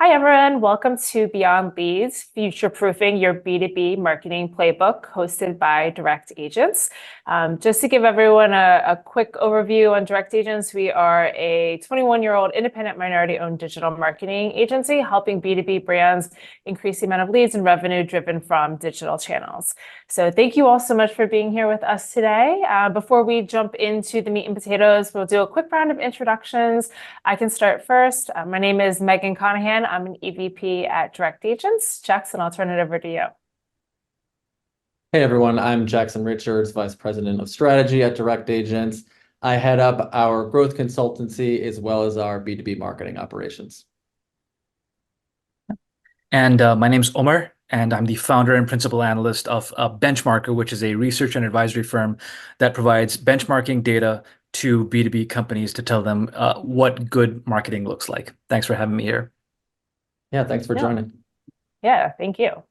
Hi, everyone. Welcome to Beyond Leads, Future-Proofing Your B2B Marketing Playbook, hosted by Direct Agents. Just to give everyone a quick overview on Direct Agents, we are a 21-year-old independent minority-owned digital marketing agency helping B2B brands increase the amount of leads and revenue driven from digital channels. So thank you all so much for being here with us today. Before we jump into the meat and potatoes, we'll do a quick round of introductions. I can start first. My name is Megan Conahan. I'm an EVP at Direct Agents. Jackson, I'll turn it over to you. Hey everyone, I'm Jackson Richards, Vice President of Strategy at Direct Agents. I head up our growth consultancy as well as our B2B marketing operations. And my name's Omar, and I'm the founder and principal analyst of Benchmarker, which is a research and advisory firm that provides benchmarking data to B2B companies to tell them what good marketing looks like. Thanks for having me here. Yeah, thanks for joining. Yeah, thank you.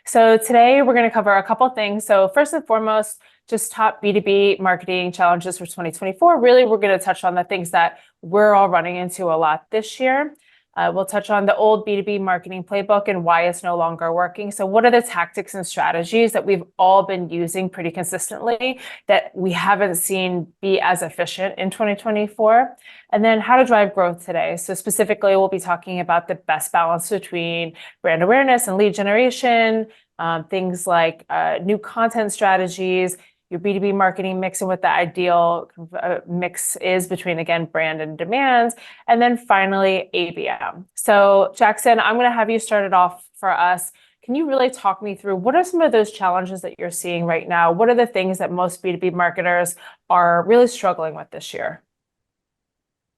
So today we're going to cover a couple things. So first and foremost, just top B2B marketing challenges for 2024. Really, we're going to touch on the things that we're all running into a lot this year. We'll touch on the old B2B marketing playbook and why it's no longer working. So what are the tactics and strategies that we've all been using pretty consistently that we haven't seen be as efficient in 2024? And then how to drive growth today. So specifically, we'll be talking about the best balance between brand awareness and lead generation, things like new content strategies, your B2B marketing mix and what the ideal mix is between, again, brand and demand. And then finally, ABM. So Jackson, I'm going to have you start it off for us. Can you really talk me through what are some of those challenges that you're seeing right now? What are the things that most B2B marketers are really struggling with this year?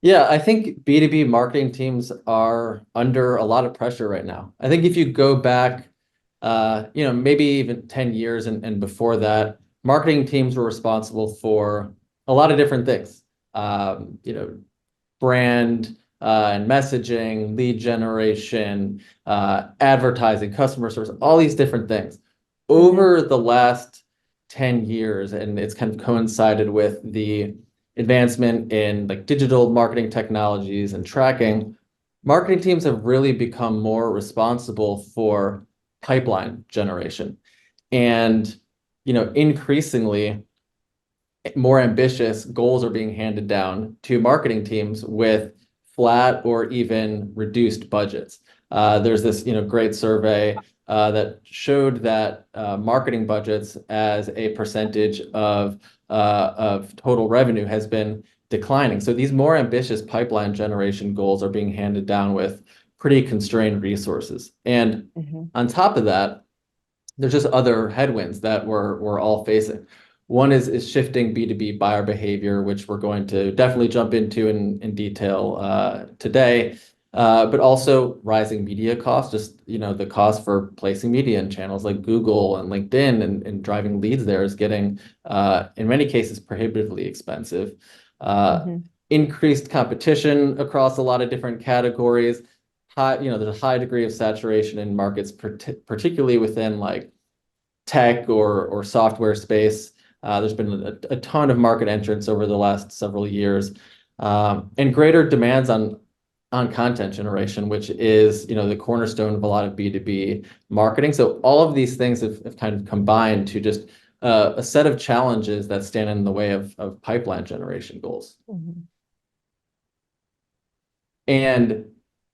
Yeah, I think B2B marketing teams are under a lot of pressure right now. I think if you go back, maybe even 10 years and before that, marketing teams were responsible for a lot of different things, brand and messaging, lead generation, advertising, customer service, all these different things. Over the last 10 years, and it's kind of coincided with the advancement in like digital marketing technologies and tracking, marketing teams have really become more responsible for pipeline generation. And increasingly more ambitious goals are being handed down to marketing teams with flat or even reduced budgets. There's this great survey that showed that marketing budgets as a percentage of total revenue has been declining. So these more ambitious pipeline generation goals are being handed down with pretty constrained resources. And on top of that, there's just other headwinds that we're all facing. One is shifting B2B buyer behavior, which we're going to definitely jump into in detail today, but also rising media costs, just the cost for placing media in channels like Google and LinkedIn and driving leads there is getting, in many cases, prohibitively expensive. Increased competition across a lot of different categories. There's a high degree of saturation in markets, particularly within like tech or software space. There's been a ton of market entrants over the last several years, and greater demands on content generation, which is the cornerstone of a lot of B2B marketing. So all of these things have kind of combined to just a set of challenges that stand in the way of pipeline generation goals. And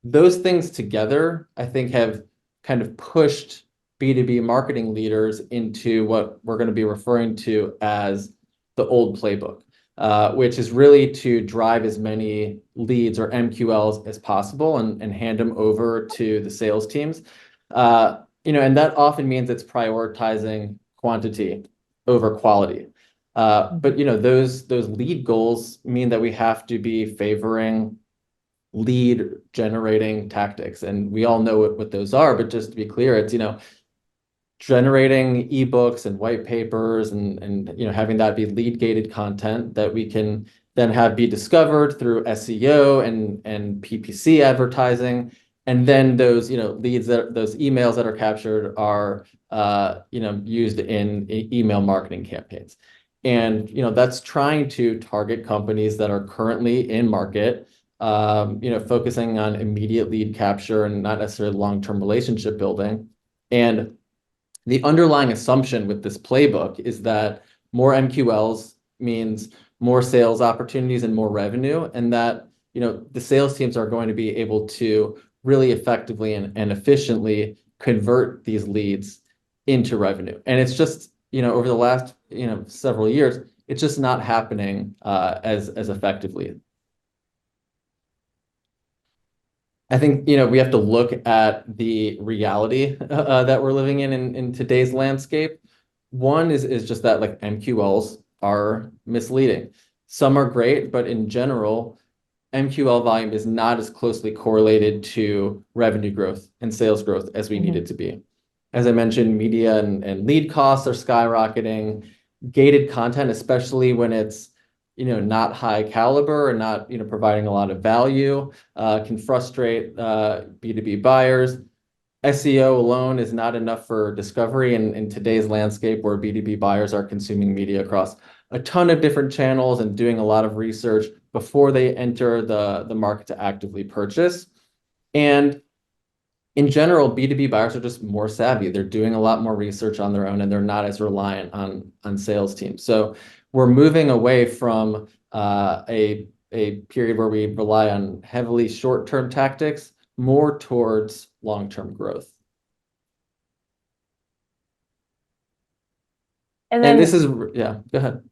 those things together, I think, have kind of pushed B2B marketing leaders into what we're going to be referring to as the old playbook, which is really to drive as many leads or MQLs as possible and hand them over to the sales teams. And that often means it's prioritizing quantity over quality. But those lead goals mean that we have to be favoring lead generating tactics, and we all know what those are. But just to be clear, it's generating ebooks and white papers and having that be lead gated content that we can then have be discovered through SEO and PPC advertising, and then those leads those emails that are captured are used in email marketing campaigns. And that's trying to target companies that are currently in market focusing on immediate lead capture and not necessarily long-term relationship building. And the underlying assumption with this playbook is that more MQLs means more sales opportunities and more revenue, and that the sales teams are going to be able to really effectively and efficiently convert these leads into revenue. And it's just over the last several years, it's just not happening as effectively. I think we have to look at the reality that we're living in today's landscape. One is just that like MQLs are misleading. Some are great, but in general, MQL volume is not as closely correlated to revenue growth and sales growth as we need it to be. As I mentioned, media and lead costs are skyrocketing. Gated content, especially when it's not high caliber and not providing a lot of value, can frustrate B2B buyers. SEO alone is not enough for discovery in today's landscape where B2B buyers are consuming media across a ton of different channels and doing a lot of research before they enter the market to actively purchase. And in general, B2B buyers are just more savvy. They're doing a lot more research on their own, and they're not as reliant on sales teams. So we're moving away from a period where we rely on heavily short-term tactics more towards long-term growth. And then this is, yeah, go ahead.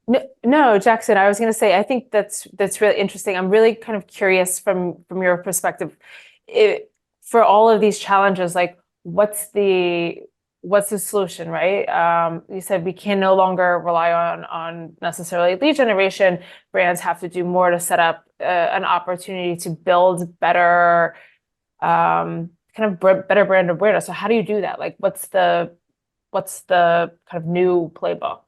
No, Jackson, I was going to say, I think that's really interesting. I'm really kind of curious from your perspective, for all of these challenges, like what's the solution, right? You said we can no longer rely on necessarily lead generation. Brands have to do more to set up an opportunity to build better, better brand awareness. So how do you do that? Like, what's the kind of new playbook?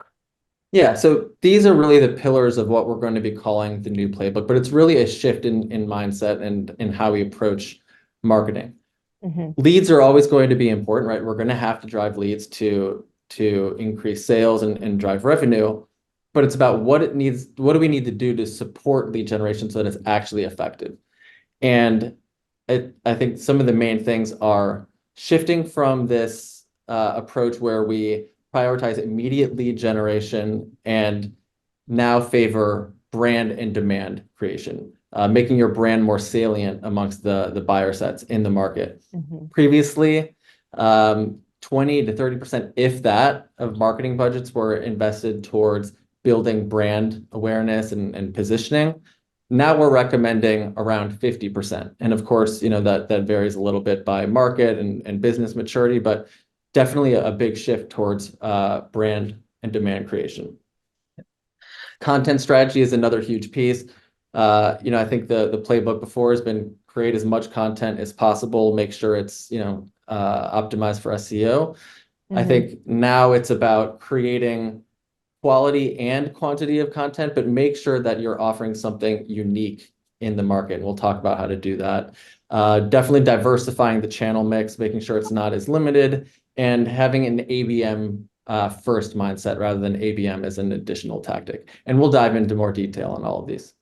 Yeah, so these are really the pillars of what we're going to be calling the new playbook, but it's really a shift in mindset and in how we approach marketing. Leads are always going to be important, right? We're going to have to drive leads to increase sales and drive revenue, but it's about what do we need to do to support lead generation so that it's actually effective. And I think some of the main things are shifting from this approach where we prioritize immediate lead generation and now favor brand and demand creation, making your brand more salient amongst the buyer sets in the market. Previously, 20 to 30%, if that, of marketing budgets were invested towards building brand awareness and positioning. Now we're recommending around 50%. And of course, that varies a little bit by market and business maturity, but definitely a big shift towards brand and demand creation. Content strategy is another huge piece. I think the playbook before has been create as much content as possible, make sure it's optimized for SEO. I think now it's about creating quality and quantity of content, but make sure that you're offering something unique in the market. We'll talk about how to do that. Definitely diversifying the channel mix, making sure it's not as limited, and having an ABM first mindset rather than ABM as an additional tactic. And we'll dive into more detail on all of these.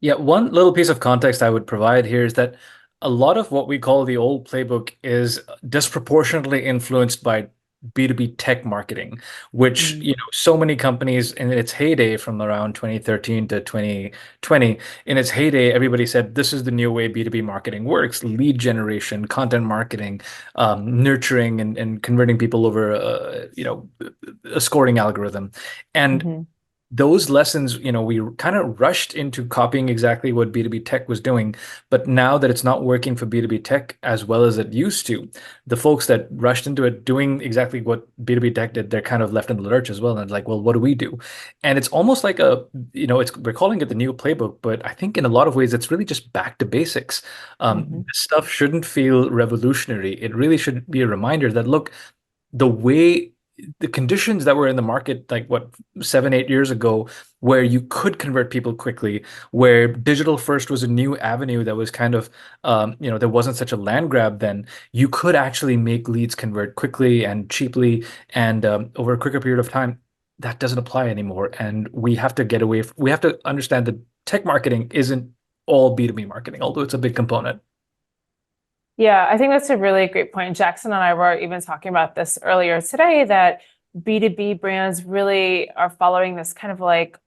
Yeah, one little piece of context I would provide here is that a lot of what we call the old playbook is disproportionately influenced by B2B tech marketing, which, so many companies in its heyday from around 2013 to 2020, in its heyday, everybody said, this is the new way B2B marketing works: lead generation, content marketing, nurturing and converting people over, a scoring algorithm. And those lessons, we kind of rushed into copying exactly what B2B tech was doing. But now that it's not working for B2B tech as well as it used to, the folks that rushed into it doing exactly what B2B tech did, they're kind of left in the lurch as well. And like, well, what do we do? And it's almost like we're calling it the new playbook, but I think in a lot of ways, it's really just back to basics. This stuff shouldn't feel revolutionary. It really should be a reminder that, look, the conditions that were in the market, like 7, 8 years ago, where you could convert people quickly, where digital first was a new avenue that was kind of, there wasn't such a land grab then, you could actually make leads convert quickly and cheaply and over a quicker period of time. That doesn't apply anymore. And we have to we have to understand that tech marketing isn't all B2B marketing, although it's a big component. Yeah, I think that's a really great point. Jackson and I were even talking about this earlier today, that B2B brands really are following this kind of like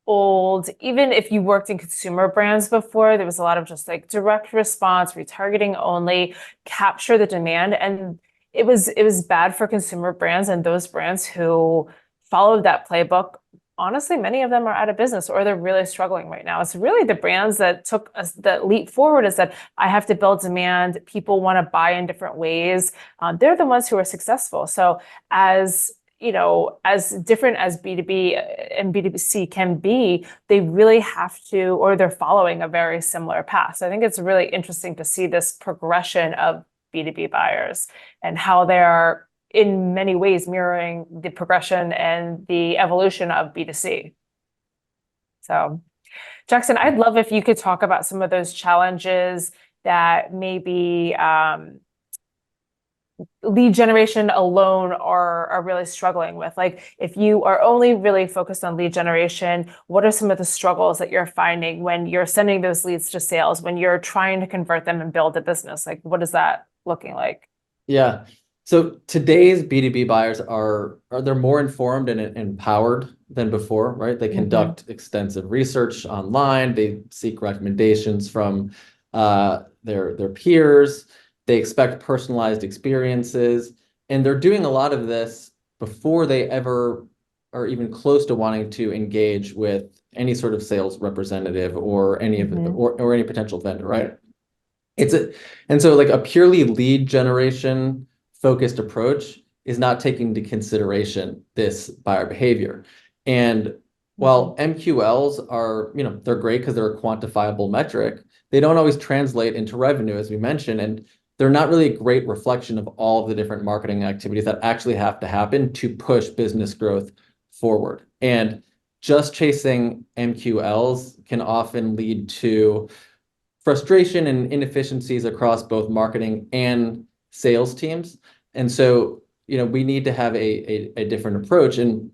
old, even if you worked in consumer brands before, there was a lot of just like direct response, retargeting only, capture the demand. And it was bad for consumer brands, and those brands who followed that playbook, honestly, many of them are out of business or they're really struggling right now. It's really the brands that took us that leap forward and said, I have to build demand. People want to buy in different ways. They're the ones who are successful. So as as different as B2B and B2C can be, they really have to, or they're following a very similar path. So I think it's really interesting to see this progression of B2B buyers and how they're in many ways mirroring the progression and the evolution of B2C. So, Jackson, I'd love if you could talk about some of those challenges that maybe lead generation alone are really struggling with. Like, if you are only really focused on lead generation, what are some of the struggles that you're finding when you're sending those leads to sales, when you're trying to convert them and build a business? Like, what is that looking like? Yeah. So today's B2B buyers are they're more informed and empowered than before, right? They conduct extensive research online. They seek recommendations from their peers. They expect personalized experiences, and they're doing a lot of this before they ever are even close to wanting to engage with any sort of sales representative or any of or any potential vendor, right? And so like a purely lead generation focused approach is not taking into consideration this buyer behavior. And while MQLs are, they're great because they're a quantifiable metric, they don't always translate into revenue, as we mentioned, and they're not really a great reflection of all of the different marketing activities that actually have to happen to push business growth forward. And just chasing MQLs can often lead to frustration and inefficiencies across both marketing and sales teams. And so, we need to have a different approach. And,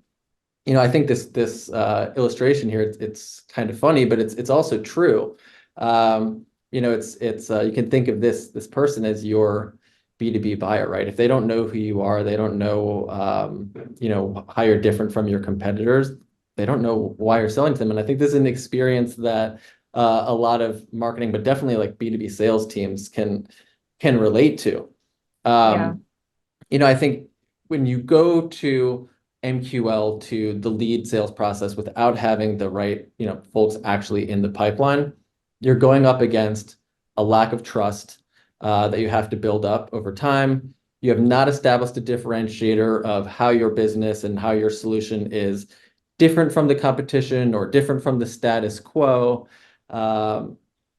I think this illustration here, it's kind of funny, but it's also true. It's you can think of this person as your B2B buyer, right? If they don't know who you are, they don't know, how you're different from your competitors, they don't know why you're selling to them. And I think this is an experience that a lot of marketing, but definitely like B2B sales teams can relate to. I think when you go to MQL, to the lead sales process without having the right, folks actually in the pipeline, you're going up against a lack of trust that you have to build up over time. You have not established a differentiator of how your business and how your solution is different from the competition or different from the status quo,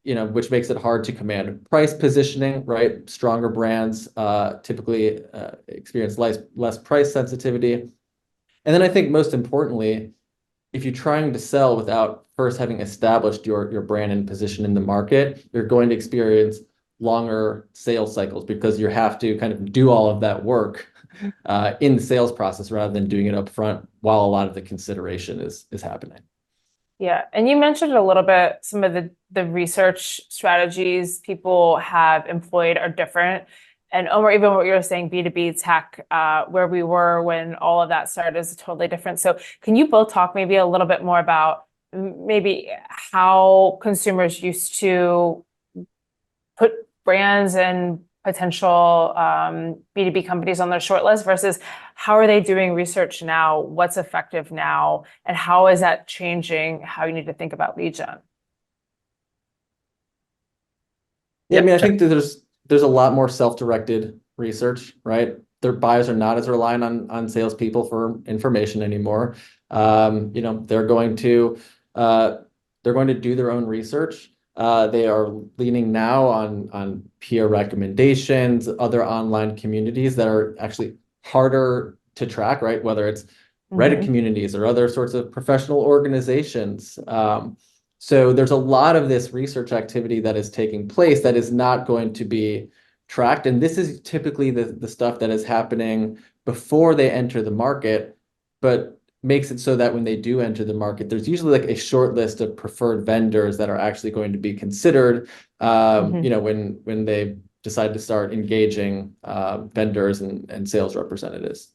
which makes it hard to command price positioning, right? Stronger brands typically experience less price sensitivity. And then I think most importantly, if you're trying to sell without first having established your brand and position in the market, you're going to experience longer sales cycles because you have to kind of do all of that work in the sales process rather than doing it up front while a lot of the consideration is happening. Yeah. And you mentioned a little bit, some of the research strategies people have employed are different. And Omar, even what you were saying, B2B tech, where we were when all of that started is totally different. So can you both talk maybe a little bit more about maybe how consumers used to put brands and potential B2B companies on their short list versus how are they doing research now? What's effective now? And how is that changing how you need to think about lead gen? Yeah, I mean, I think that there's a lot more self-directed research, right? Their buyers are not as reliant on salespeople for information anymore. They're going to do their own research. They are leaning now on peer recommendations, other online communities that are actually harder to track, right? Whether it's Reddit communities or other sorts of professional organizations. So there's a lot of this research activity that is taking place that is not going to be tracked. And this is typically the stuff that is happening before they enter the market. But makes it so that when they do enter the market, there's usually like a short list of preferred vendors that are actually going to be considered, when they decide to start engaging vendors and sales representatives.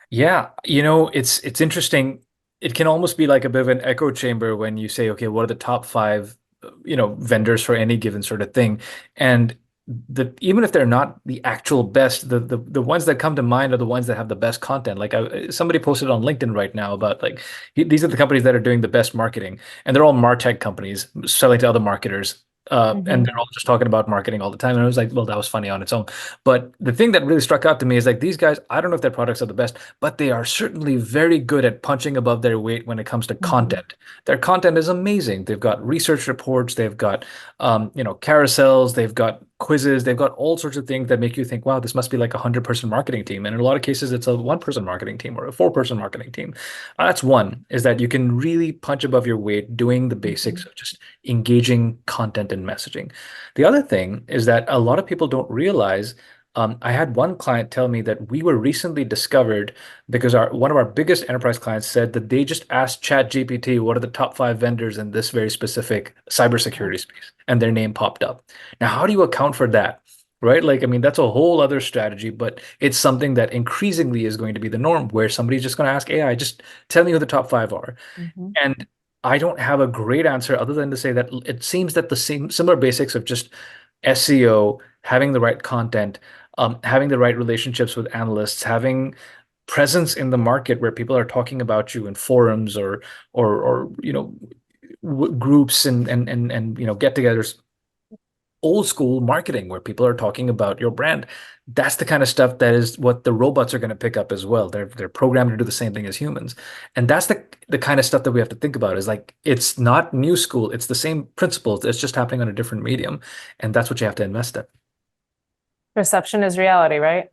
Yeah, it's interesting. It can almost be like a bit of an echo chamber when you say, okay, what are the top five, vendors for any given sort of thing? And even if they're not the actual best, the ones that come to mind are the ones that have the best content. Like somebody posted on LinkedIn right now about like these are the companies that are doing the best marketing, and they're all MarTech companies selling to other marketers. And they're all just talking about marketing all the time. And I was like, well, that was funny on its own. But the thing that really struck out to me is like these guys, I don't know if their products are the best, but they are certainly very good at punching above their weight when it comes to content. Their content is amazing. They've got research reports, they've got carousels, they've got quizzes, they've got all sorts of things that make you think, wow, this must be like a 100-person marketing team. And in a lot of cases, it's a 1-person marketing team or a 4-person marketing team. That's one, is that you can really punch above your weight doing the basics of just engaging content and messaging. The other thing is that a lot of people don't realize. I had one client tell me that we were recently discovered because one of our biggest enterprise clients said that they just asked ChatGPT what are the top 5 vendors in this very specific cybersecurity space, and their name popped up. Now, how do you account for that? Right? Like, I mean, that's a whole other strategy, but it's something that increasingly is going to be the norm where somebody's just going to ask AI, just tell me who the top 5 are. And I don't have a great answer other than to say that it seems that the similar basics of just SEO, having the right content, having the right relationships with analysts, having presence in the market where people are talking about you in forums or groups and get-togethers, old school marketing where people are talking about your brand. That's the kind of stuff that is what the robots are going to pick up as well. They're programmed to do the same thing as humans. And that's the kind of stuff that we have to think about is like it's not new school, it's the same principles. It's just happening on a different medium. And that's what you have to invest in. Perception is reality, right?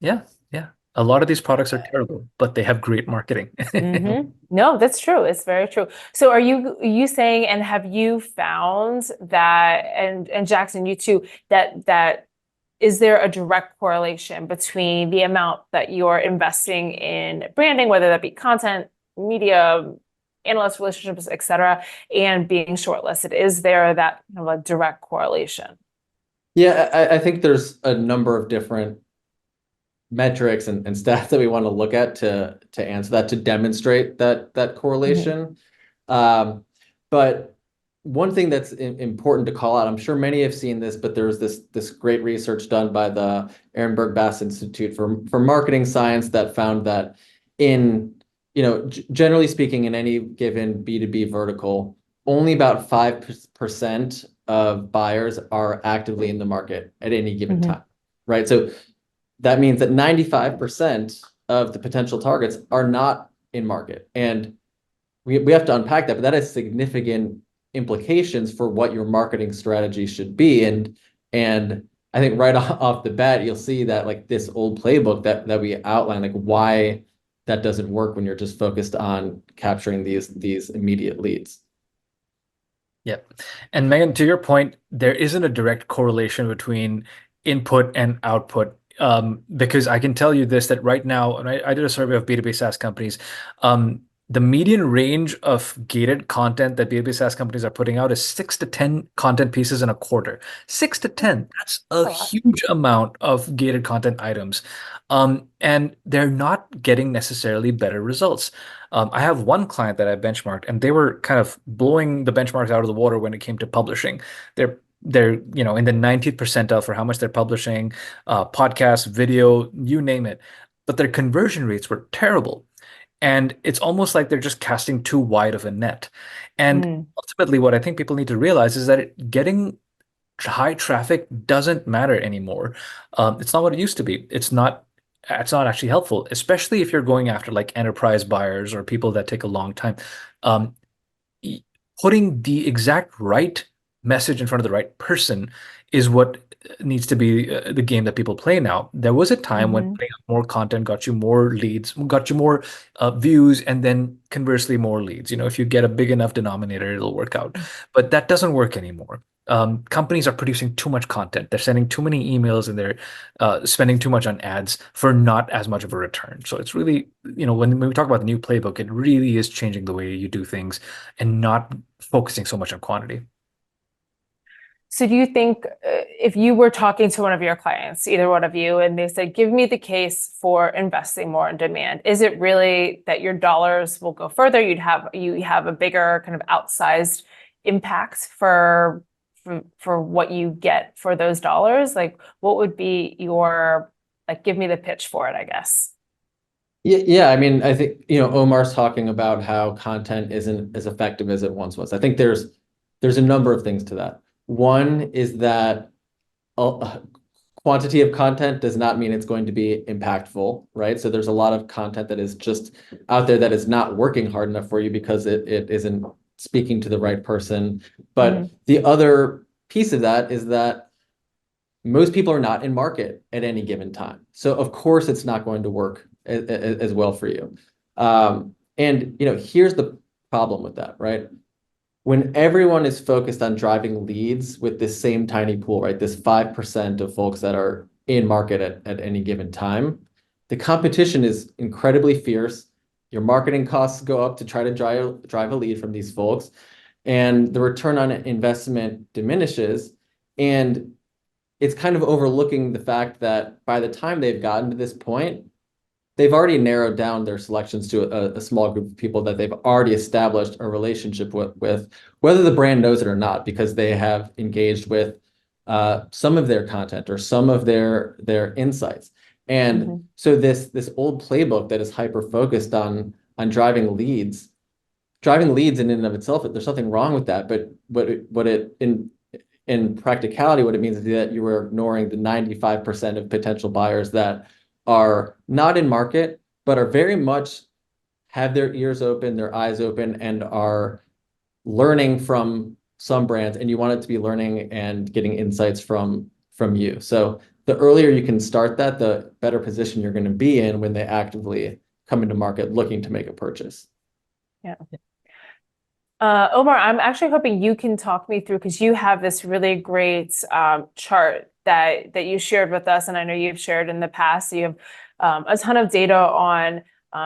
Yeah, yeah. A lot of these products are terrible, but they have great marketing. No, that's true. It's very true. So are you saying, and have you found that, and Jackson, you too, that is there a direct correlation between the amount that you're investing in branding, whether that be content, media, analyst relationships, et cetera, and being shortlisted? Is there that kind of a direct correlation? Yeah, I think there's a number of different metrics and stats that we want to look at to answer that, to demonstrate that correlation. But one thing that's important to call out, I'm sure many have seen this, but there's this great research done by the Ehrenberg Bass Institute for Marketing Science that found that generally speaking, in any given B2B vertical, only about 5% of buyers are actively in the market at any given time, right? So that means that 95% of the potential targets are not in market. And we have to unpack that, but that has significant implications for what your marketing strategy should be. And I think right off the bat, you'll see that like this old playbook that we outlined, like why that doesn't work when you're just focused on capturing these immediate leads. Yep. And Megan, to your point, there isn't a direct correlation between input and output. Because I can tell you this, that right now, and I did a survey of B2B SaaS companies, the median range of gated content that B2B SaaS companies are putting out is 6 to 10 content pieces in a quarter. 6 to 10. That's a huge amount of gated content items. And they're not getting necessarily better results. I have one client that I benchmarked, and they were kind of blowing the benchmarks out of the water when it came to publishing. They're in the 90th percentile for how much they're publishing, podcast, video, you name it. But their conversion rates were terrible. And it's almost like they're just casting too wide of a net. And ultimately, what I think people need to realize is that getting high traffic doesn't matter anymore. It's not what it used to be. It's not actually helpful, especially if you're going after like enterprise buyers or people that take a long time. Putting the exact right message in front of the right person is what needs to be the game that people play now. There was a time when putting out more content got you more leads, got you more views, and then conversely more leads. If you get a big enough denominator, it'll work out. But that doesn't work anymore. companies are producing too much content. They're sending too many emails and they're spending too much on ads for not as much of a return. So it's really, when we talk about the new playbook, it really is changing the way you do things and not focusing so much on quantity. So do you think if you were talking to one of your clients, either one of you, and they said, give me the case for investing more in demand, is it really that your dollars will go further? You have a bigger kind of outsized impact for what you get for those dollars? Like, what would be give me the pitch for it, I guess. Yeah, I mean, I think, Omar's talking about how content isn't as effective as it once was. I think there's a number of things to that. One is that quantity of content does not mean it's going to be impactful, right? So there's a lot of content that is just out there that is not working hard enough for you because it isn't speaking to the right person. But the other piece of that is that most people are not in market at any given time. So of course it's not going to work as well for you. And here's the problem with that, right? When everyone is focused on driving leads with this same tiny pool, right? This 5% of folks that are in market at any given time, the competition is incredibly fierce. Your marketing costs go up to try to drive a lead from these folks, and the return on investment diminishes. And it's kind of overlooking the fact that by the time they've gotten to this point, they've already narrowed down their selections to a small group of people that they've already established a relationship with, whether the brand knows it or not, because they have engaged with some of their content or some of their insights. And so this old playbook that is hyper focused on driving leads in and of itself, there's nothing wrong with that. But what it in practicality, what it means is that you are ignoring the 95% of potential buyers that are not in market, but are very much have their ears open, their eyes open, and are learning from some brands. And you want it to be learning and getting insights from you. So the earlier you can start that, the better position you're going to be in when they actively come into market looking to make a purchase. Yeah. Omar, I'm actually hoping you can talk me through, because you have this really great chart that you shared with us, and I know you've shared in the past. You have a ton of data on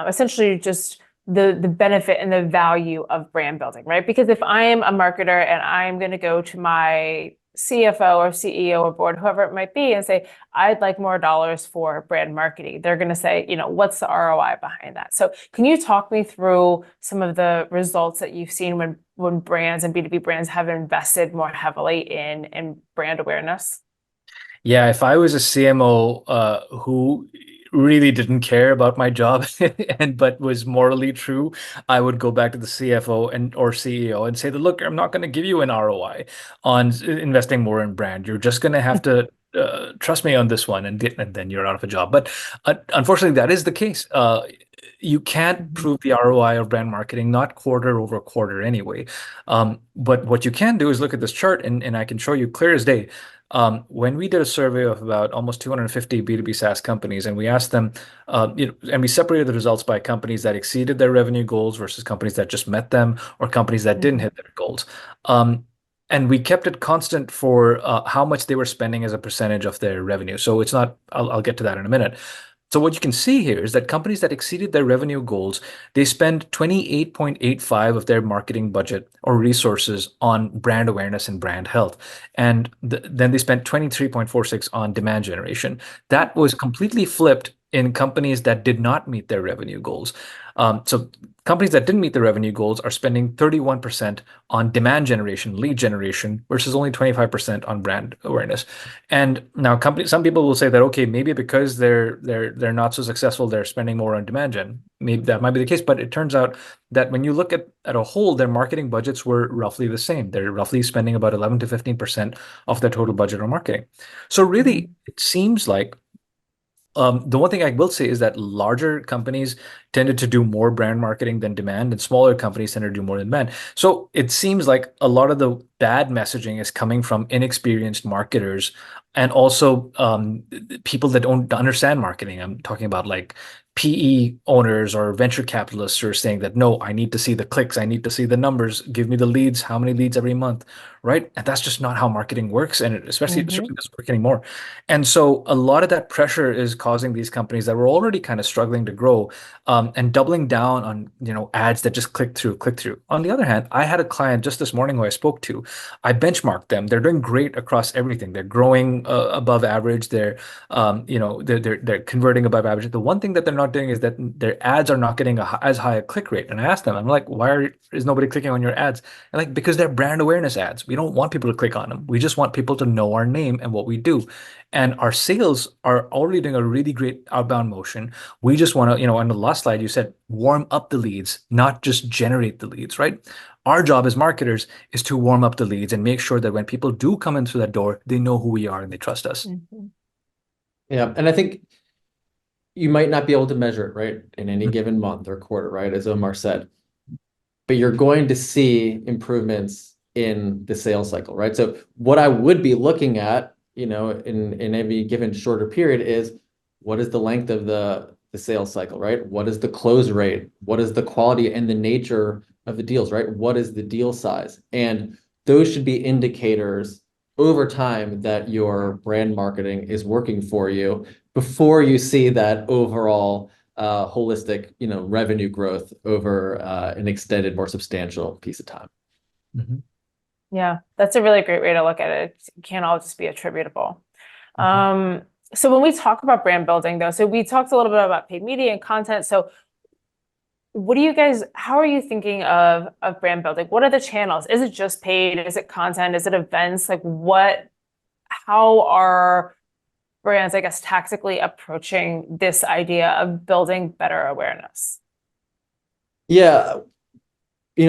essentially just the benefit and the value of brand building, right? Because if I am a marketer and I'm going to go to my CFO or CEO or board, whoever it might be, and say, I'd like more dollars for brand marketing, they're going to say, what's the ROI behind that? So can you talk me through some of the results that you've seen when brands and B2B brands have invested more heavily in brand awareness? Yeah, if I was a CMO who really didn't care about my job but was morally true, I would go back to the CFO or CEO and say that, look, I'm not going to give you an ROI on investing more in brand. You're just going to have to trust me on this one, and then you're out of a job. But unfortunately, that is the case. You can't prove the ROI of brand marketing, not quarter over quarter anyway. But what you can do is look at this chart, and I can show you clear as day. When we did a survey of about almost 250 B2B SaaS companies, and we asked them, and we separated the results by companies that exceeded their revenue goals versus companies that just met them, or companies that didn't hit their goals. And we kept it constant for how much they were spending as a percentage of their revenue. So it's not, I'll get to that in a minute. So what you can see here is that companies that exceeded their revenue goals, they spend 28.85 of their marketing budget or resources on brand awareness and brand health. And then they spent 23.46 on demand generation. That was completely flipped in companies that did not meet their revenue goals. So companies that didn't meet the revenue goals are spending 31% on demand generation, lead generation, versus only 25% on brand awareness. And now some people will say that, okay, maybe because they're not so successful, they're spending more on demand gen. Maybe that might be the case, but it turns out that when you look at a whole, their marketing budgets were roughly the same. They're roughly spending about 11 to 15% of their total budget on marketing. So really, it seems like the one thing I will say is that larger companies tended to do more brand marketing than demand, and smaller companies tended to do more than demand. So it seems like a lot of the bad messaging is coming from inexperienced marketers, and also people that don't understand marketing. I'm talking about like PE owners or venture capitalists are saying that, no, I need to see the clicks, I need to see the numbers, give me the leads, how many leads every month, right? And that's just not how marketing works, and it certainly doesn't work anymore. And so a lot of that pressure is causing these companies that were already kind of struggling to grow, and doubling down on, ads that just click through, click through. On the other hand, I had a client just this morning who I spoke to. I benchmarked them. They're doing great across everything. They're growing above average. They're converting above average. The one thing that they're not doing is that their ads are not getting as high a click rate. And I asked them, I'm like, is nobody clicking on your ads? And like, because they're brand awareness ads. We don't want people to click on them. We just want people to know our name and what we do. And our sales are already doing a really great outbound motion. We just want to, on the last slide, you said warm up the leads, not just generate the leads, right? Our job as marketers is to warm up the leads and make sure that when people do come in through that door, they know who we are and they trust us. Yeah. And I think you might not be able to measure it, right, in any given month or quarter, right, as Omar said, but you're going to see improvements in the sales cycle, right? So what I would be looking at, in every given shorter period is, what is the length of the sales cycle, right? What is the close rate? What is the quality and the nature of the deals, right? What is the deal size? And those should be indicators over time that your brand marketing is working for you before you see that overall holistic, revenue growth over an extended, more substantial piece of time. Yeah, that's a really great way to look at it. It can't all just be attributable. So when we talk about brand building, though, so we talked a little bit about paid media and content. So how are you thinking of brand building? What are the channels? Is it just paid? Is it content? Is it events? Like how are brands, I guess, tactically approaching this idea of building better awareness? Yeah,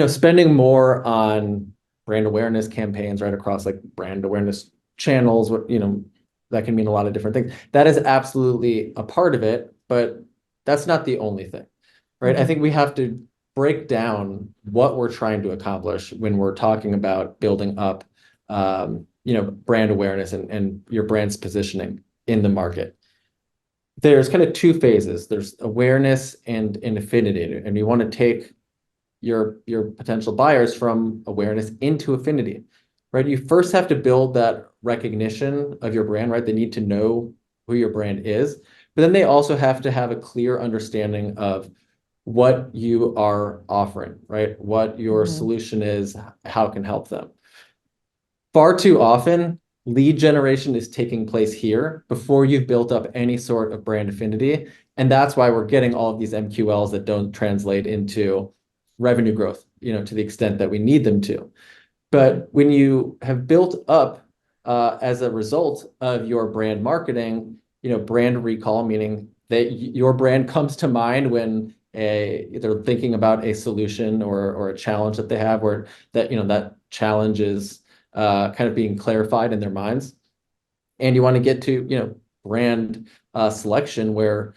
spending more on brand awareness campaigns right across like brand awareness channels, that can mean a lot of different things. That is absolutely a part of it, but that's not the only thing, right? I think we have to break down what we're trying to accomplish when we're talking about building up, brand awareness and your brand's positioning in the market. There's kind of two phases. There's awareness and affinity, and you want to take your potential buyers from awareness into affinity, right? You first have to build that recognition of your brand, right? They need to know who your brand is, but then they also have to have a clear understanding of what you are offering, right? What your solution is, how it can help them. Far too often, lead generation is taking place here before you've built up any sort of brand affinity. And that's why we're getting all of these MQLs that don't translate into revenue growth, to the extent that we need them to. But when you have built up as a result of your brand marketing, brand recall, meaning that your brand comes to mind when they're thinking about a solution or a challenge that they have, where that challenge is kind of being clarified in their minds. And you want to get to, brand selection, where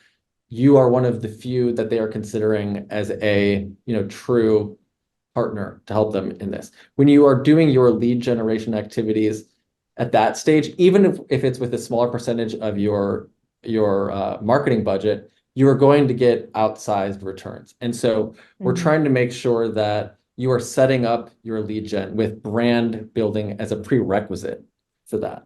you are one of the few that they are considering as a, true partner to help them in this. When you are doing your lead generation activities at that stage, even if it's with a smaller percentage of your marketing budget, you are going to get outsized returns. And so we're trying to make sure that you are setting up your lead gen with brand building as a prerequisite for that.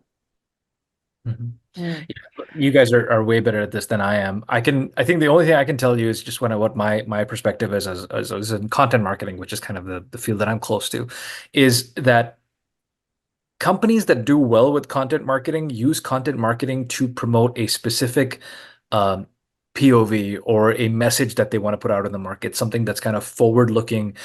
You guys are way better at this than I am. I think the only thing I can tell you is just what my perspective is as in content marketing, which is kind of the field that I'm close to, is that companies that do well with content marketing use content marketing to promote a specific POV or a message that they want to put out in the market, something that's kind of forward-looking,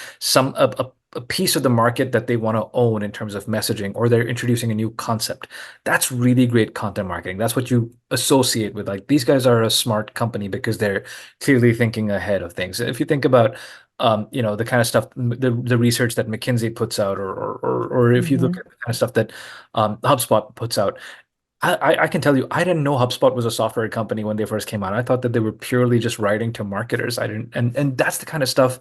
a piece of the market that they want to own in terms of messaging, or they're introducing a new concept. That's really great content marketing. That's what you associate with, like, these guys are a smart company because they're clearly thinking ahead of things. If you think about the kind of stuff, the research that McKinsey puts out, or if you look at the kind of stuff that HubSpot puts out, I can tell you, I didn't know HubSpot was a software company when they first came out. I thought that they were purely just writing to marketers. And that's the kind of stuff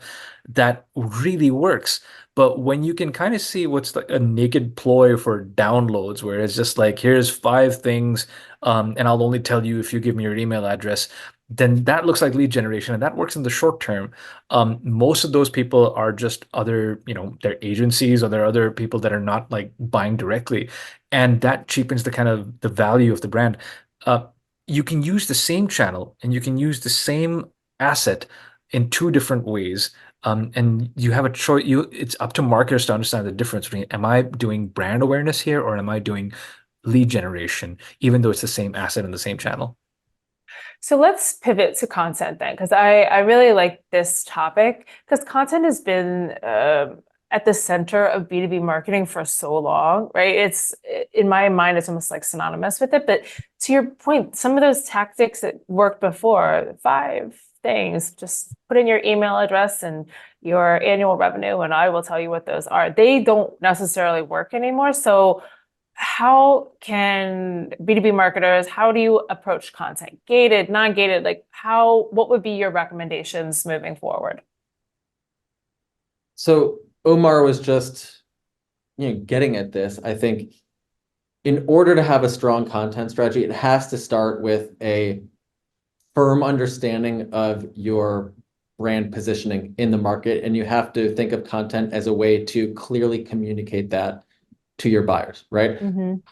that really works. But when you can kind of see what's like a naked ploy for downloads, where it's just like, here's 5 things, and I'll only tell you if you give me your email address. then that looks like lead generation, and that works in the short term. Most of those people are just other, they're agencies or they're other people that are not like buying directly, and that cheapens the kind of the value of the brand. Uh, you can use the same channel and you can use the same asset in two different ways. And you have a choice. It's up to marketers to understand the difference between, am I doing brand awareness here or am I doing lead generation, even though it's the same asset in the same channel? So let's pivot to content then, because I really like this topic because content has been at the center of B2B marketing for so long, right? It's in my mind, it's almost like synonymous with it. But to your point, some of those tactics that worked before, 5 things, just put in your email address and your annual revenue, and I will tell you what those are. They don't necessarily work anymore. So how can B2B marketers, how do you approach content? Gated, non-gated, like what would be your recommendations moving forward? So Omar was just, getting at this. I think in order to have a strong content strategy, it has to start with a firm understanding of your brand positioning in the market. And you have to think of content as a way to clearly communicate that to your buyers, right?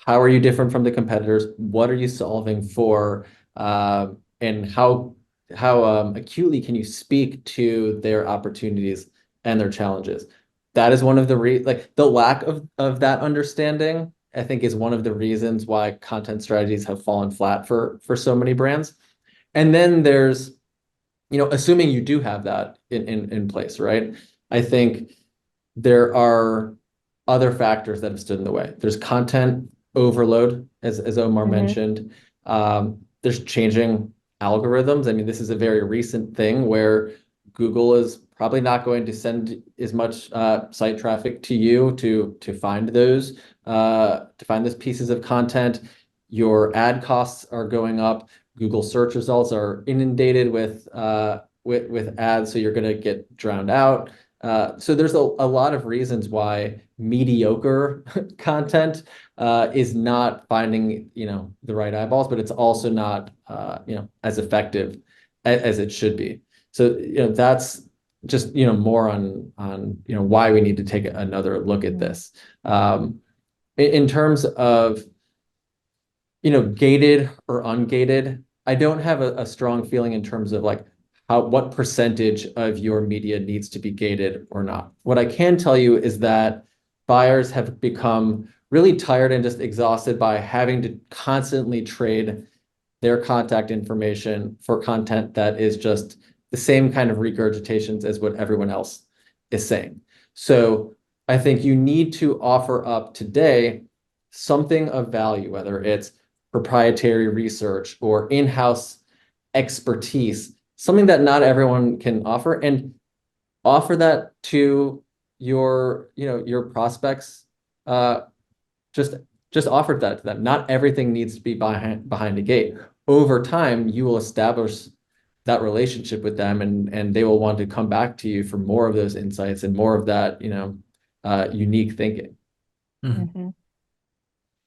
How are you different from the competitors? What are you solving for? And how acutely can you speak to their opportunities and their challenges? That is one of the the lack of that understanding, I think, is one of the reasons why content strategies have fallen flat for so many brands. And then there's, assuming you do have that in place, right? I think there are other factors that have stood in the way. There's content overload, as Omar mentioned. There's changing algorithms. I mean, this is a very recent thing where Google is probably not going to send as much site traffic to you to find those pieces of content. Your ad costs are going up. Google search results are inundated with ads, so you're going to get drowned out. So there's a lot of reasons why mediocre content is not finding the right eyeballs, but it's also not as effective as it should be. So that's just more on why we need to take another look at this. In terms of gated or ungated, I don't have a strong feeling in terms of like what percentage of your media needs to be gated or not. What I can tell you is that buyers have become really tired and just exhausted by having to constantly trade their contact information for content that is just the same kind of regurgitations as what everyone else is saying. So I think you need to offer up today something of value, whether it's proprietary research or in-house expertise, something that not everyone can offer, and offer that to your prospects. Just offer that to them. Not everything needs to be behind a gate. Over time, you will establish that relationship with them, and they will want to come back to you for more of those insights and more of that unique thinking.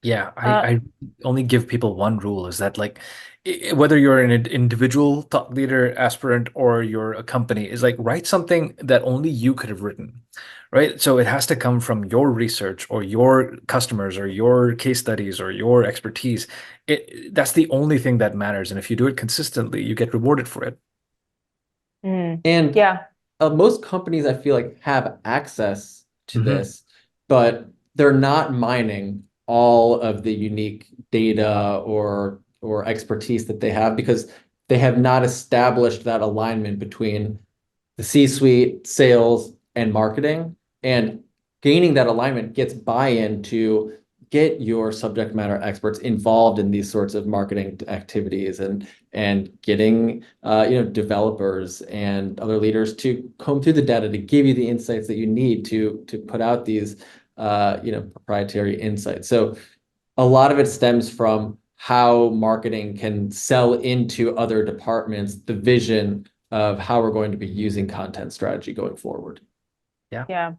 Yeah, I only give people one rule, is that like whether you're an individual thought leader aspirant or you're a company, is like write something that only you could have written, right? So it has to come from your research or your customers or your case studies or your expertise. That's the only thing that matters. And if you do it consistently, you get rewarded for it. And Yeah. most companies, I feel like, have access to this, but they're not mining all of the unique data or expertise that they have, because they have not established that alignment between the C-suite, sales, and marketing. And gaining that alignment gets buy-in to get your subject matter experts involved in these sorts of marketing activities, and getting developers and other leaders to comb through the data to give you the insights that you need to put out these proprietary insights. So a lot of it stems from how marketing can sell into other departments the vision of how we're going to be using content strategy going forward. Yeah.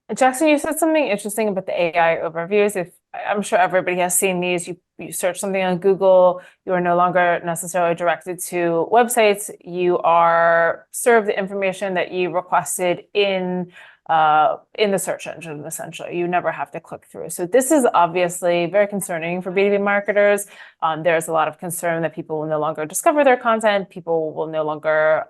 And Jackson, you said something interesting about the AI overviews. If I'm sure everybody has seen these. You search something on Google, you are no longer necessarily directed to websites. You are served the information that you requested in the search engine, essentially. You never have to click through. So this is obviously very concerning for B2B marketers. There's a lot of concern that people will no longer discover their content. People will no longer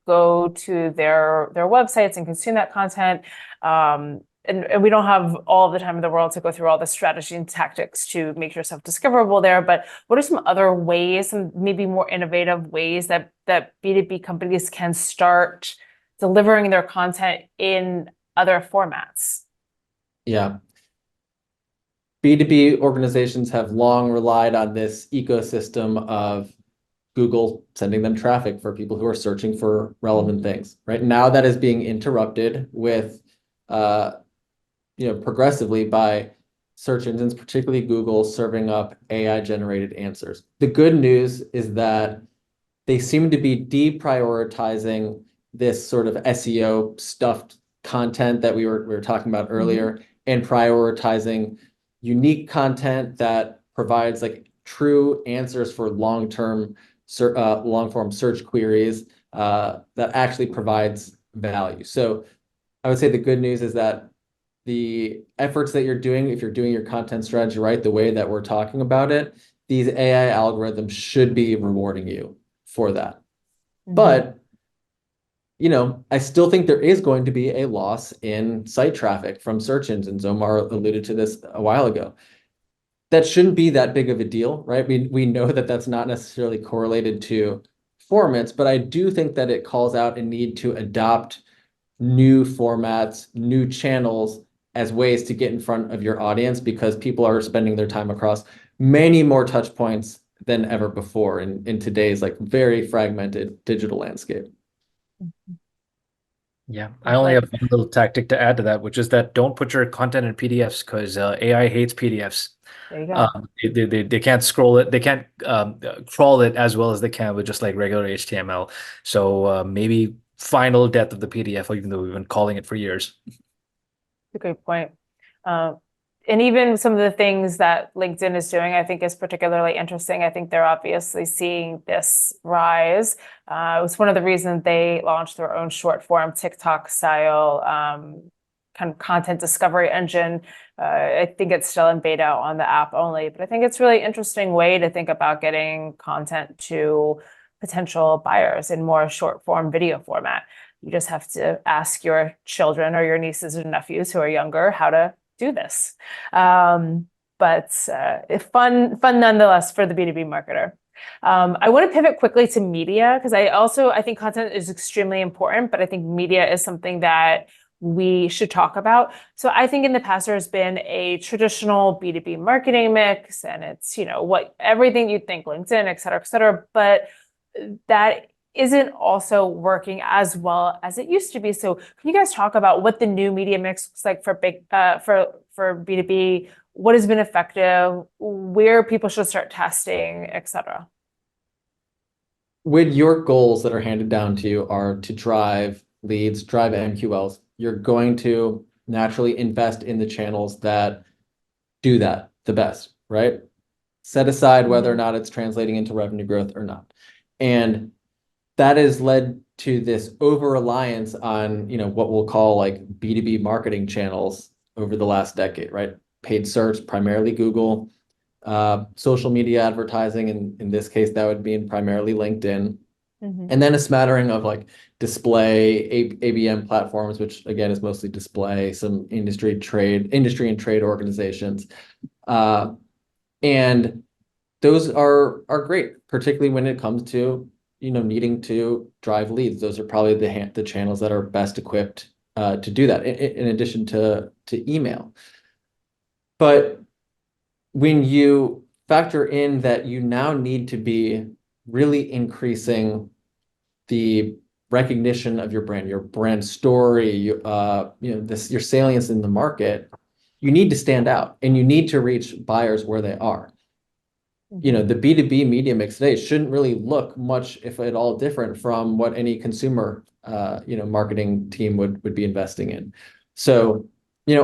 go to their websites and consume that content. And we don't have all the time in the world to go through all the strategy and tactics to make yourself discoverable there. But what are some other ways, some maybe more innovative ways that B2B companies can start delivering their content in other formats? Yeah. B2B organizations have long relied on this ecosystem of Google sending them traffic for people who are searching for relevant things. Right now, that is being interrupted with progressively by search engines, particularly Google, serving up AI-generated answers. The good news is that they seem to be deprioritizing this sort of SEO stuffed content that we were talking about earlier, and prioritizing unique content that provides like true answers for long-form search queries that actually provides value. So I would say the good news is that the efforts that you're doing, if you're doing your content strategy right, the way that we're talking about it, these AI algorithms should be rewarding you for that. But, I still think there is going to be a loss in site traffic from search engines. Omar alluded to this a while ago. That shouldn't be that big of a deal, right? We know that that's not necessarily correlated to performance, but I do think that it calls out a need to adopt new formats, new channels as ways to get in front of your audience, because people are spending their time across many more touch points than ever before in today's like very fragmented digital landscape. Yeah, I only have one little tactic to add to that, which is that don't put your content in PDFs, because AI hates PDFs. There you go. They can't scroll it, they can't crawl it as well as they can with just like regular HTML. So maybe final death of the PDF, even though we've been calling it for years. A great point. And even some of the things that LinkedIn is doing, I think is particularly interesting. I think they're obviously seeing this rise. It was one of the reasons they launched their own short form TikTok style kind of content discovery engine. I think it's still in beta on the app only, but I think it's a really interesting way to think about getting content to potential buyers in more short form video format. You just have to ask your children or your nieces and nephews who are younger how to do this. But fun nonetheless for the B2B marketer. I want to pivot quickly to media, because I think content is extremely important, but I think media is something that we should talk about. So I think in the past there's been a traditional B2B marketing mix, and it's, everything you'd think, LinkedIn, et cetera, but that isn't also working as well as it used to be. So can you guys talk about what the new media mix looks like for B2B, what has been effective, where people should start testing, et cetera? When your goals that are handed down to you are to drive leads, drive MQLs, you're going to naturally invest in the channels that do that the best, right? Set aside whether or not it's translating into revenue growth or not. And that has led to this over-reliance on, what we'll call like B2B marketing channels over the last decade, right? Paid search, primarily Google, social media advertising, and in this case, that would be in primarily LinkedIn. And then a smattering of like display, ABM platforms, which again is mostly display, some industry and trade organizations. And those are great, particularly when it comes to needing to drive leads. Those are probably the channels that are best equipped to do that, in addition to email. But when you factor in that you now need to be really increasing the recognition of your brand story, your salience in the market, you need to stand out and you need to reach buyers where they are. The B2B media mix today shouldn't really look much, if at all, different from what any consumer marketing team would be investing in. So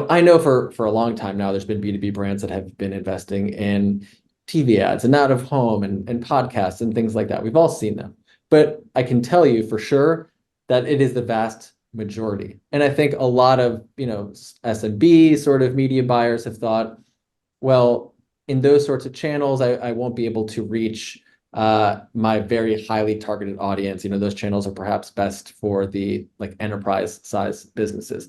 I know for a long time now, there's been B2B brands that have been investing in TV ads and out of home and podcasts and things like that. We've all seen them. But I can tell you for sure that it is the vast majority. And I think a lot of, SMB sort of media buyers have thought, well, in those sorts of channels, I won't be able to reach my very highly targeted audience. Those channels are perhaps best for the like enterprise size businesses.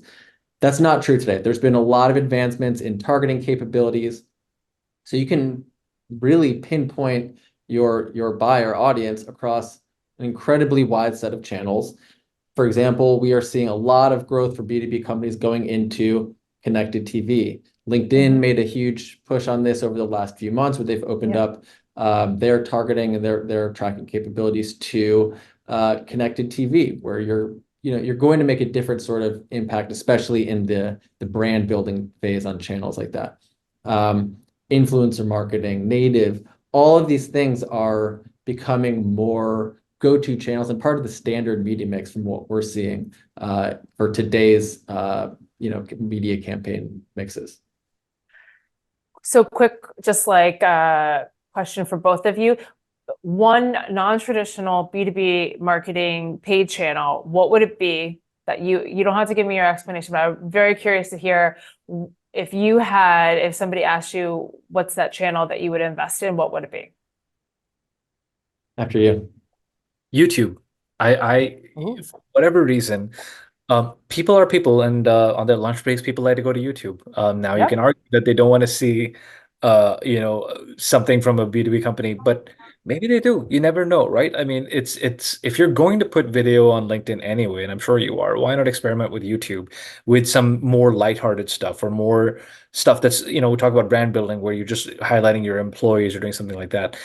That's not true today. There's been a lot of advancements in targeting capabilities. So you can really pinpoint your buyer audience across an incredibly wide set of channels. For example, we are seeing a lot of growth for B2B companies going into connected TV. LinkedIn made a huge push on this over the last few months, where they've opened up their targeting and their tracking capabilities to connected TV, where you're going to make a different sort of impact, especially in the brand building phase on channels like that. Influencer marketing, native, all of these things are becoming more go-to channels and part of the standard media mix from what we're seeing for today's media campaign mixes. So quick, just like question for both of you. One non-traditional B2B marketing paid channel, what would it be that you don't have to give me your explanation, but I'm very curious to hear if somebody asked you what's that channel that you would invest in, what would it be? After you. YouTube. For whatever reason, people are people, and on their lunch breaks, people like to go to YouTube. Now you can argue that they don't want to see, something from a B2B company, but maybe they do. You never know, right? I mean, it's if you're going to put video on LinkedIn anyway, and I'm sure you are, why not experiment with YouTube with some more lighthearted stuff or more stuff that's, we talk about brand building where you're just highlighting your employees or doing something like that.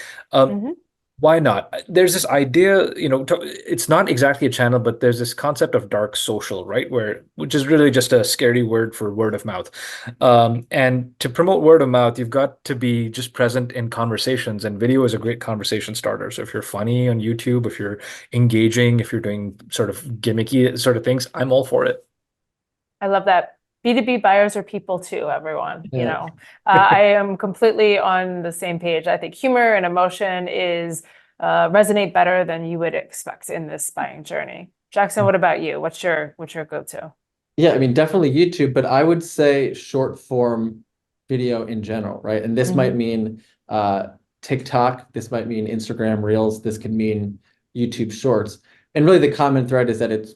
Why not? There's this idea, it's not exactly a channel, but there's this concept of dark social, right? Which is really just a scary word for word of mouth. And to promote word of mouth, you've got to be just present in conversations, and video is a great conversation starter. So if you're funny on YouTube, if you're engaging, if you're doing sort of gimmicky sort of things, I'm all for it. I love that. B2B buyers are people too, everyone. I am completely on the same page. I think humor and emotion resonate better than you would expect in this buying journey. Jackson, what about you? What's your go-to? Yeah, I mean, definitely YouTube, but I would say short form video in general, right? And this might mean TikTok, this might mean Instagram Reels, this could mean YouTube Shorts. And really the common thread is that it's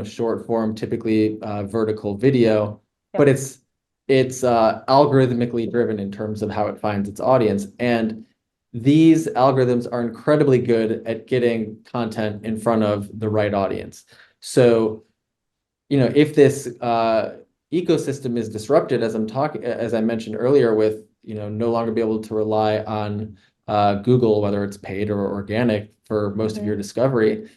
short form, typically vertical video, but it's algorithmically driven in terms of how it finds its audience. And these algorithms are incredibly good at getting content in front of the right audience. So, if this ecosystem is disrupted, as I mentioned earlier, with no longer be able to rely on Google, whether it's paid or organic, for most of your discovery,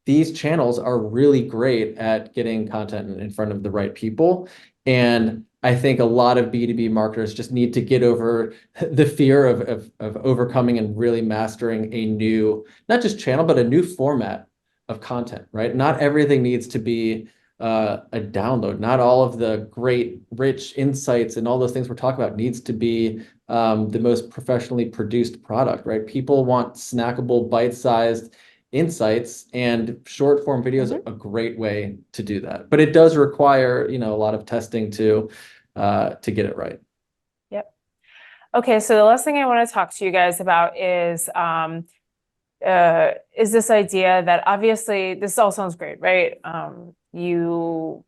these channels are really great at getting content in front of the right people. And I think a lot of B2B marketers just need to get over the fear of overcoming and really mastering a new, not just channel, but a new format of content, right? Not everything needs to be a download. Not all of the great, rich insights and all those things we're talking about needs to be the most professionally produced product, right? People want snackable, bite-sized insights, and short form videos are a great way to do that. But it does require, a lot of testing to get it right. Yep. Okay, so the last thing I want to talk to you guys about is this idea that obviously this all sounds great, right? You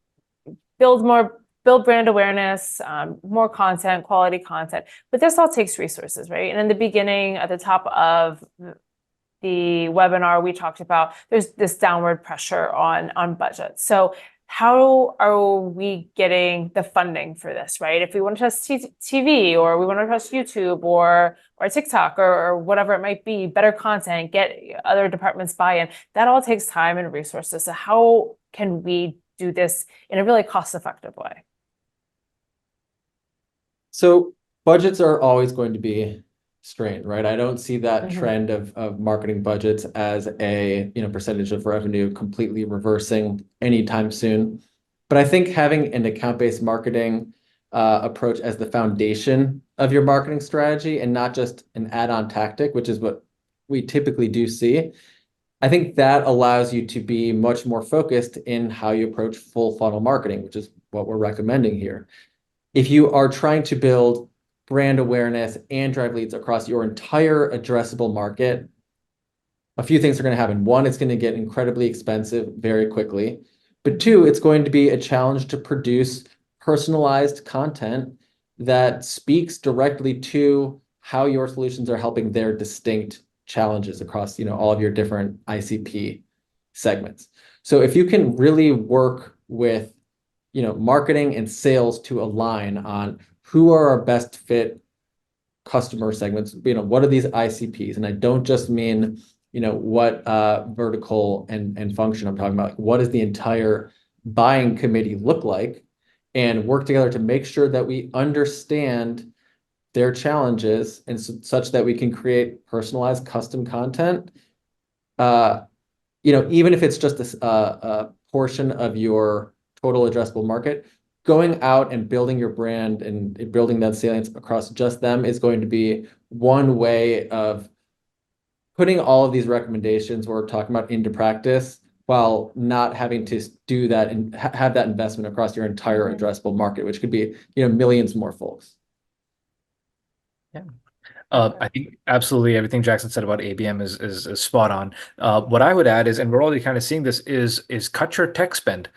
build brand awareness, more content, quality content, but this all takes resources, right? And in the beginning, at the top of the webinar, we talked about there's this downward pressure on budget. So how are we getting the funding for this, right? If we want to test TV, or we want to test YouTube or TikTok or whatever it might be, better content, get other departments buy-in, that all takes time and resources. So how can we do this in a really cost-effective way? So budgets are always going to be strained, right? I don't see that trend of marketing budgets as a percentage of revenue completely reversing anytime soon. But I think having an account-based marketing approach as the foundation of your marketing strategy and not just an add-on tactic, which is what we typically do see, I think that allows you to be much more focused in how you approach full funnel marketing, which is what we're recommending here. If you are trying to build brand awareness and drive leads across your entire addressable market, a few things are going to happen. One, it's going to get incredibly expensive very quickly. But two, it's going to be a challenge to produce personalized content that speaks directly to how your solutions are helping their distinct challenges across, all of your different ICP segments. So if you can really work with, marketing and sales to align on who are our best fit customer segments, what are these ICPs? And I don't just mean, what vertical and function I'm talking about. Like, what does the entire buying committee look like? And work together to make sure that we understand their challenges and such that we can create personalized custom content. Even if it's just a portion of your total addressable market, going out and building your brand and building that salience across just them is going to be one way of putting all of these recommendations we're talking about into practice while not having to do that and have that investment across your entire addressable market, which could be, millions more folks. Yeah. I think absolutely everything Jackson said about ABM is spot on. What I would add is, and we're already kind of seeing this, is cut your tech spend.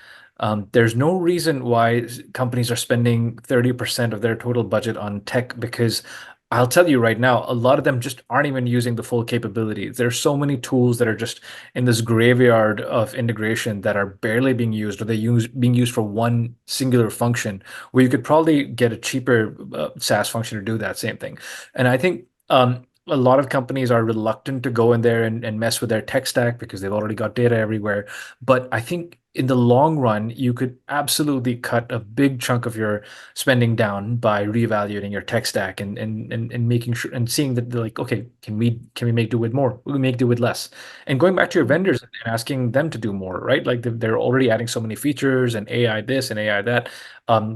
There's no reason why companies are spending 30% of their total budget on tech, because I'll tell you right now, a lot of them just aren't even using the full capabilities. There's so many tools that are just in this graveyard of integration that are barely being used, or being used for one singular function, where you could probably get a cheaper SaaS function to do that same thing. And I think a lot of companies are reluctant to go in there and mess with their tech stack because they've already got data everywhere. But I think in the long run, you could absolutely cut a big chunk of your spending down by reevaluating your tech stack and making sure and seeing that they're like, okay, can we make do with more? We make do with less. And going back to your vendors and asking them to do more, right? Like they're already adding so many features and AI this and AI that.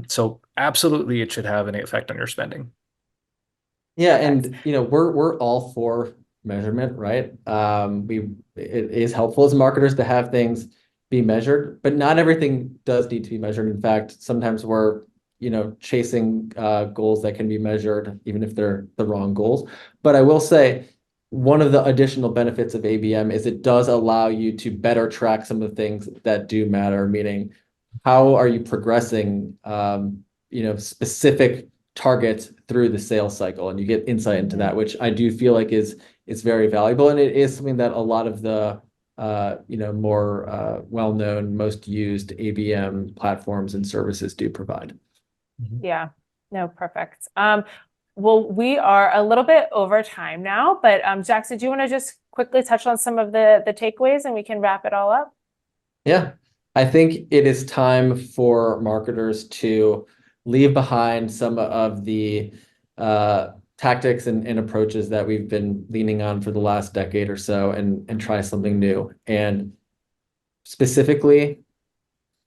So absolutely, it should have an effect on your spending. Yeah, and we're all for measurement, right? It is helpful as marketers to have things be measured, but not everything does need to be measured. In fact, sometimes we're chasing goals that can be measured, even if they're the wrong goals. But I will say, one of the additional benefits of ABM is it does allow you to better track some of the things that do matter, meaning how are you progressing specific targets through the sales cycle, and you get insight into that, which I do feel like is very valuable, and it is something that a lot of the more well-known, most used ABM platforms and services do provide. Yeah, no, perfect. Well, we are a little bit over time now, but Jackson, do you want to just quickly touch on some of the takeaways and we can wrap it all up? Yeah, I think it is time for marketers to leave behind some of the tactics and approaches that we've been leaning on for the last decade or so and try something new. And specifically,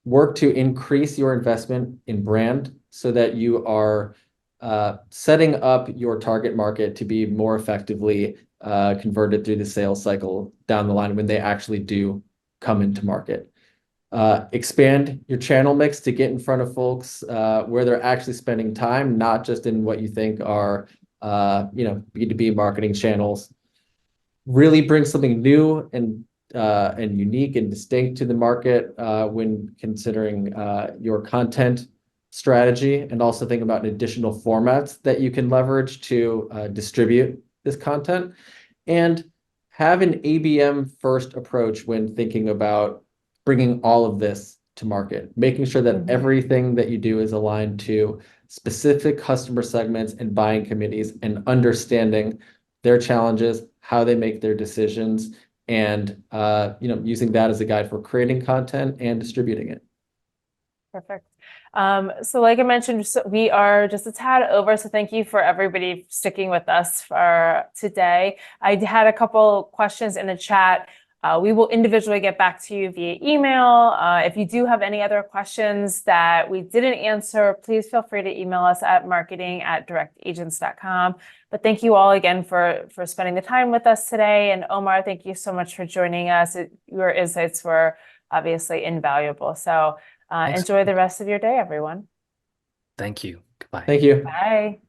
work to increase your investment in brand so that you are setting up your target market to be more effectively converted through the sales cycle down the line when they actually do come into market. Expand your channel mix to get in front of folks where they're actually spending time, not just in what you think are B2B marketing channels. Really bring something new and unique and distinct to the market when considering your content strategy, and also think about additional formats that you can leverage to distribute this content, and have an ABM first approach when thinking about bringing all of this to market, making sure that everything that you do is aligned to specific customer segments and buying committees, and understanding their challenges, how they make their decisions, and using that as a guide for creating content and distributing it. Perfect. So like I mentioned, we are just a tad over, so thank you for everybody sticking with us for today. I had a couple questions in the chat. We will individually get back to you via email. If you do have any other questions that we didn't answer, please feel free to email us at marketing@directagents.com. But thank you all again for spending the time with us today. And Omar, thank you so much for joining us. Your insights were obviously invaluable. So Thanks. enjoy the rest of your day, everyone. Thank you. Goodbye. Thank you. Bye.